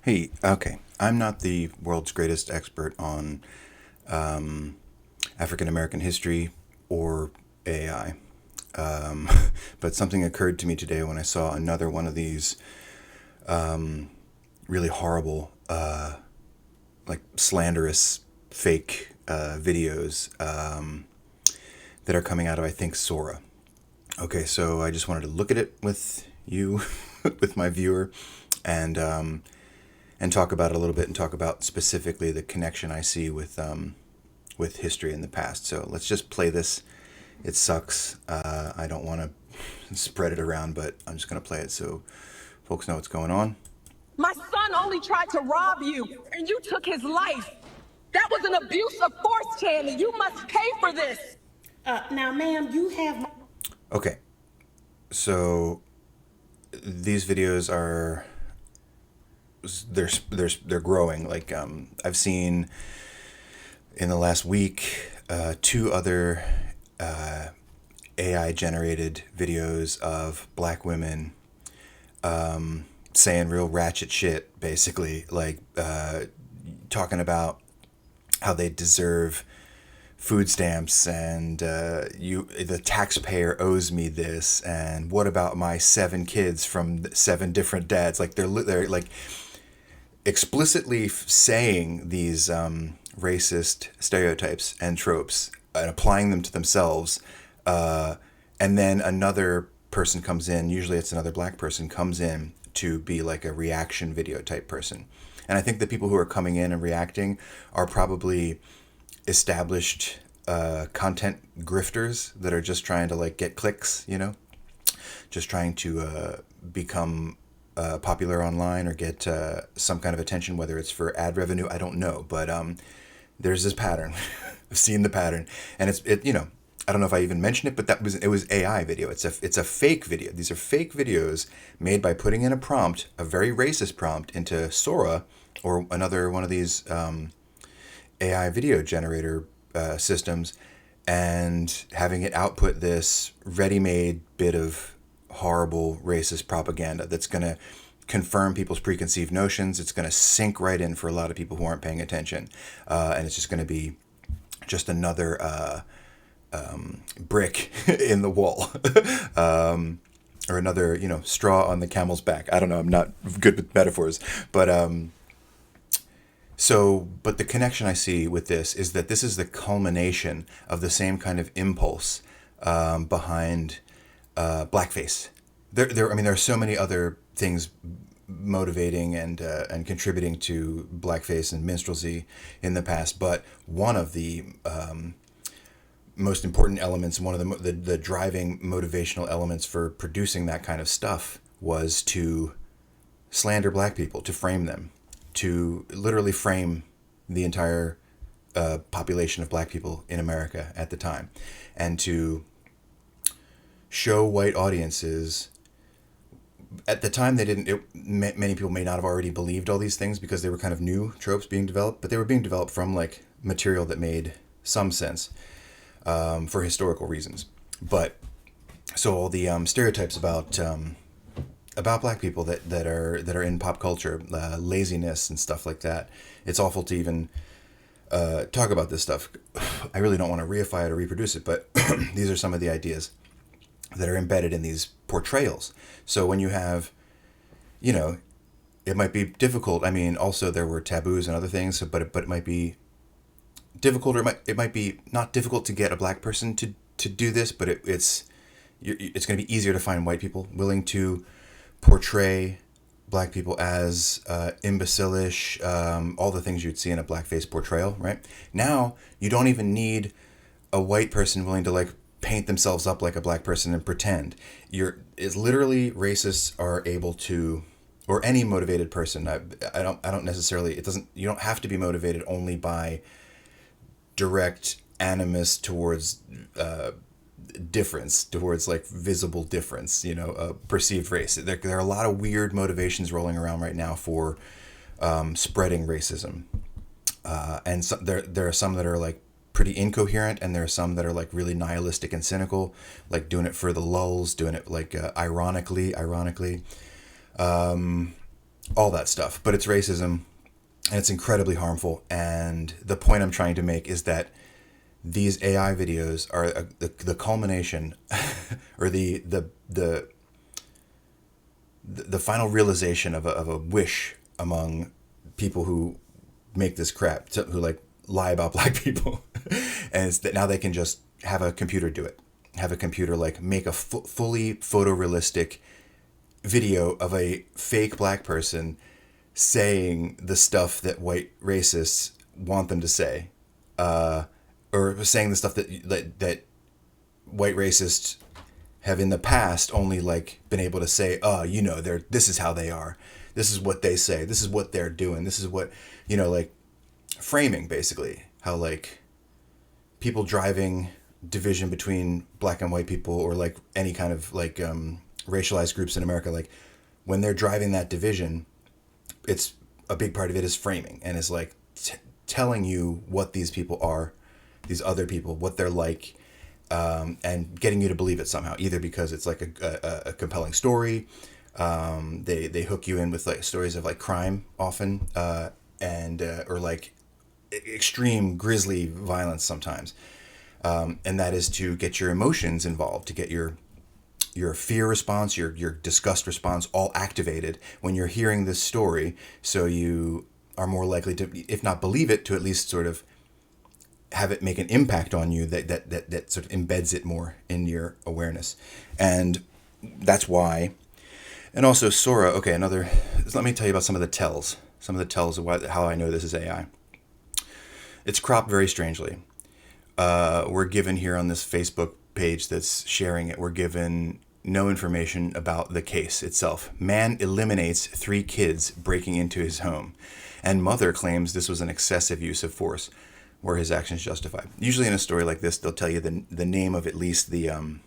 Hey, okay. I'm not the world's greatest expert on African American history or AI, but something occurred to me today when I saw another one of these really horrible, like slanderous, fake videos that are coming out of, I think, Sora. Okay, so I just wanted to look at it with you, with my viewer, and talk about it a little bit, and talk about specifically the connection I see with history in the past. So let's just play this. It sucks. I don't want to spread it around, but I'm just going to play it so folks know what's going on. My son only tried to rob you, and you took his life. That was an abuse of force, Channy. You must pay for this. Now, ma'am, you have Okay, so these videos are they're growing. Like I've seen in the last week two other AI generated videos of black women saying real ratchet shit, basically, like talking about how they deserve food stamps and the taxpayer owes me this, and what about my 7 kids from 7 different dads. Like they're like explicitly saying these racist stereotypes and tropes and applying them to themselves, and then another person comes in, usually it's another black person, comes in to be like a reaction video type person. And I think the people who are coming in and reacting are probably established content grifters that are just trying to like get clicks, just trying to become popular online or get some kind of attention, whether it's for ad revenue, I don't know. But there's this pattern. I've seen the pattern, and I don't know if I even mentioned it, but it was AI video. It's a fake video. These are fake videos made by putting in a prompt, a very racist prompt, into Sora or another one of these AI video generator systems, and having it output this ready-made bit of horrible racist propaganda that's going to confirm people's preconceived notions. It's going to sink right in for a lot of people who aren't paying attention, and it's just going to be just another brick in the wall, or another straw on the camel's back. I don't know. I'm not good with metaphors, but but the connection I see with this is that this is the culmination of the same kind of impulse behind Blackface. I mean, there are so many other things motivating and contributing to blackface and minstrelsy in the past, but one of the most important elements, one of the driving motivational elements for producing that kind of stuff, was to slander black people, to frame them, to literally frame the entire population of black people in America at the time, and to show white audiences. At the time, they didn't. Many people may not have already believed all these things because they were kind of new tropes being developed, but they were being developed from like material that made some sense for historical reasons. But so all the stereotypes about black people that are in pop culture, laziness and stuff like that. It's awful to even talk about this stuff. I really don't want to reify it or reproduce it, but these are some of the ideas that are embedded in these portrayals. So when you have, it might be difficult. I mean, also there were taboos and other things, but it might be difficult, or it might be not difficult to get a black person to do this, but it's going to be easier to find white people willing to portray black people as imbecilish, all the things you'd see in a blackface portrayal. Right now, you don't even need a white person willing to like paint themselves up like a black person and pretend. It's literally racists are able to, or any motivated person. I don't necessarily. It doesn't. You don't have to be motivated only by direct animus towards difference, towards like visible difference, perceived race. There are a lot of weird motivations rolling around right now for spreading racism, and so there are some that are like pretty incoherent, and there are some that are like really nihilistic and cynical, like doing it for the lulz, doing it like ironically. all that stuff. But it's racism, and it's incredibly harmful. And the point I'm trying to make is that these AI videos are the culmination, or the final realization of a wish among people who make this crap, who like lie about black people, and it's that now they can just have a computer do it, have a computer like make a fully photorealistic video of a fake black person saying the stuff that white racists want them to say, or saying the stuff that white racists have in the past only like been able to say, this is how they are, this is what they say, this is what they're doing, this is what, like framing basically how like people driving division between black and white people, or like any kind of like racialized groups in America, like when they're driving that division, it's a big part of it is framing, and it's like telling you what these people are, these other people, what they're like, and getting you to believe it somehow, either because it's like a compelling story. They hook you in with like stories of like crime often, and or like extreme grisly violence sometimes, and that is to get your emotions involved, to get your fear response, your disgust response all activated when you're hearing this story, so you are more likely to, if not believe it, to at least sort of have it make an impact on you that sort of embeds it more in your awareness. And that's why. And also Sora, okay, let me tell you about some of the tells of how I know this is AI. It's cropped very strangely. We're given here on this Facebook page that's sharing it, we're given no information about the case itself. Man eliminates 3 kids breaking into his home, and mother claims this was an excessive use of force, where his actions justified. Usually in a story like this, they'll tell you the name of at least the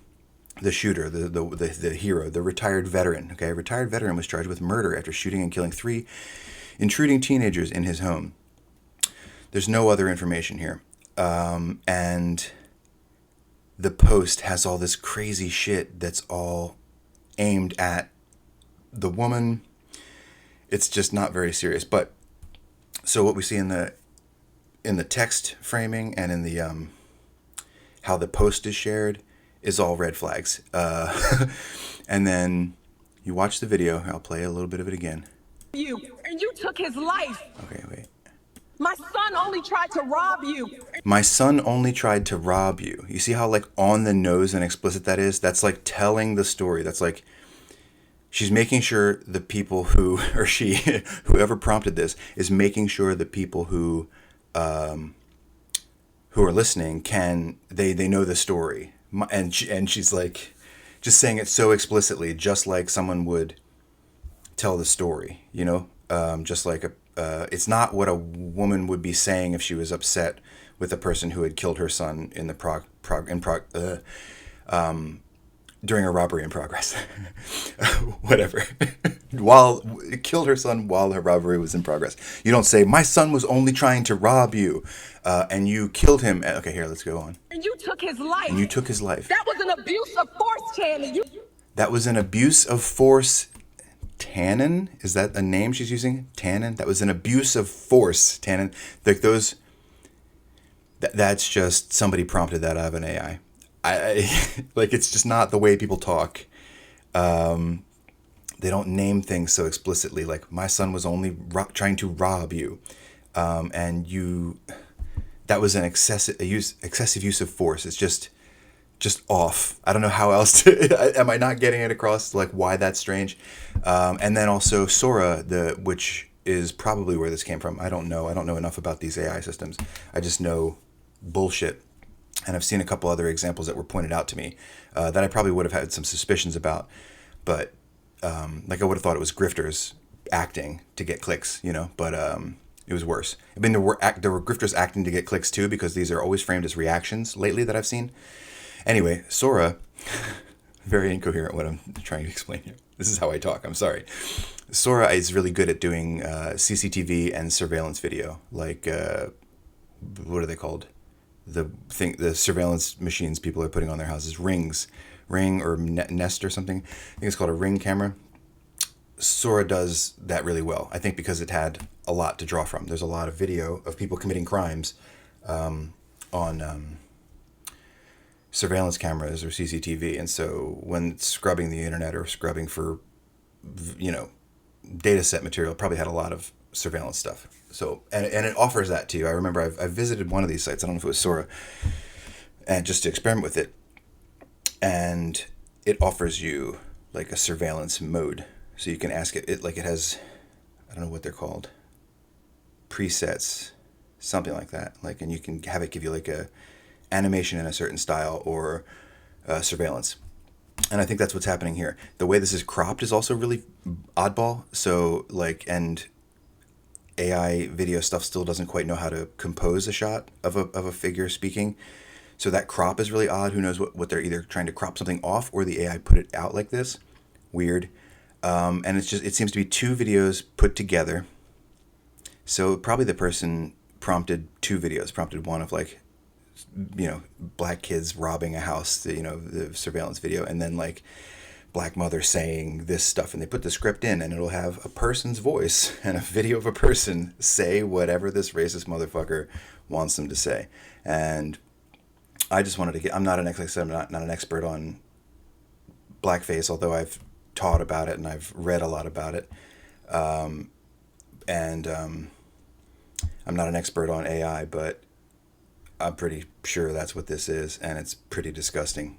shooter, the hero, the retired veteran. Okay, a retired veteran was charged with murder after shooting and killing 3 intruding teenagers in his home. There's no other information here, and the post has all this crazy shit that's all aimed at the woman. It's just not very serious. But so what we see in the text framing and in the how the post is shared is all red flags. And then you watch the video. I'll play a little bit of it again. And you took his life. Okay, wait. My son only tried to rob you. My son only tried to rob you. You see how like on the nose and explicit that is? That's like telling the story. That's like she's making sure the people who, or she, whoever prompted this, is making sure the people who are listening they know the story. And she's like just saying it so explicitly, just like someone would tell the story, just like it's not what a woman would be saying if she was upset with a person who had killed her son in the during a robbery in progress. Whatever. Killed her son while her robbery was in progress. You don't say, my son was only trying to rob you, and you killed him. Okay, here, let's go on. And you took his life. And you took his life. That was an abuse of force, Channing. That was an abuse of force. Tannen? Is that a name she's using? Tannen? That was an abuse of force, Tannen. Like those... That's just somebody prompted that out of an AI. Like it's just not the way people talk. They don't name things so explicitly. Like my son was only trying to rob you, and you. That was an excessive use of force. It's just off. I don't know how else to. Am I not getting it across? Like why that's strange? And then also Sora, which is probably where this came from. I don't know. I don't know enough about these AI systems. I just know bullshit. And I've seen a couple other examples that were pointed out to me that I probably would have had some suspicions about. But like I would have thought it was grifters acting to get clicks, but it was worse. I mean, there were grifters acting to get clicks too, because these are always framed as reactions lately that I've seen. Anyway, Sora, very incoherent what I'm trying to explain here. This is how I talk. I'm sorry. Sora is really good at doing CCTV and surveillance video. Like, what are they called? The surveillance machines people are putting on their houses, Ring or Nest or something. I think it's called a Ring camera. Sora does that really well. I think because it had a lot to draw from. There's a lot of video of people committing crimes on surveillance cameras or CCTV, and so when scrubbing the internet or scrubbing for, you know, data set material, it probably had a lot of surveillance stuff. So and it offers that to you. I remember I visited one of these sites. I don't know if it was Sora, and just to experiment with it, and it offers you like a surveillance mode. So you can ask it like it has, I don't know what they're called, presets, something like that. Like, and you can have it give you like a animation in a certain style or surveillance. And I think that's what's happening here. The way this is cropped is also really oddball. So like, and AI video stuff still doesn't quite know how to compose a shot of a figure speaking. So that crop is really odd. Who knows what they're either trying to crop something off or the AI put it out like this. Weird. And it seems to be two videos put together. So probably the person prompted two videos, prompted one of like, you know, black kids robbing a house, you know, the surveillance video, and then like black mother saying this stuff, and they put the script in and it'll have a person's voice and a video of a person say whatever this racist motherfucker wants them to say. And I just wanted to get, I'm not an expert, I'm not an expert on blackface, although I've taught about it and I've read a lot about it. And I'm not an expert on AI, but I'm pretty sure that's what this is, and it's pretty disgusting.